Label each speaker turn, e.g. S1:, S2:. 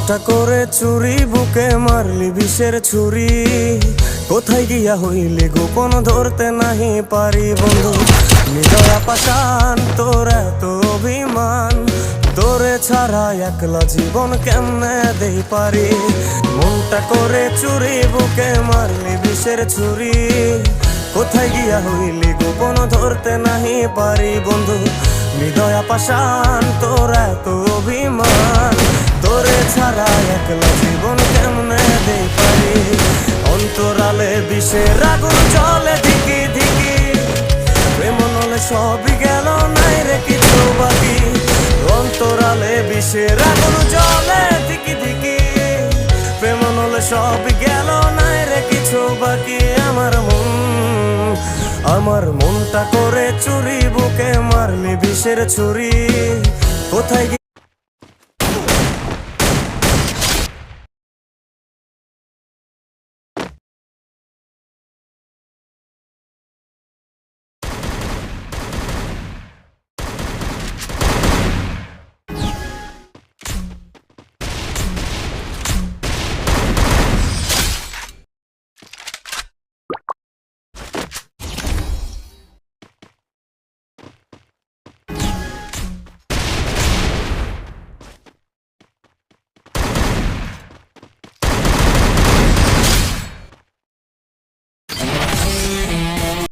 S1: মনটা করে চুরি বুকে মারলি বিষের ছুরি। কোথায় গিয়া হইলি গোপন ধরতে নাহি পারি বন্ধু। হৃদয়া পাষাণ তোর এত অভিমান, তোরে ছাড়া একলা জীবন কেমনে দেই পারি। মনটা করে চুরি বুকে মারলি বিষের ছুরি। কোথায় গিয়া হইলি গোপন ধরতে নাহি পারি বন্ধু। হৃদয়া পাষাণ তোর এত অভিমান, তোরে ছাড়া একলা জীবন কেমনে দেই পারি। অন্তরালে বিষের আগুন জ্বলে ধিকি ধিকি, প্রেম নলে সবই গেল নাই রে কিছু বাকি। অন্তরালে বিষের আগুন জ্বলে ধিকি ধিকি, প্রেম নলে সবই গেল নাই রে কিছু বাকি। আমার মনটা করে চুরি বুকে মারলি বিষের ছুরি। কোথায়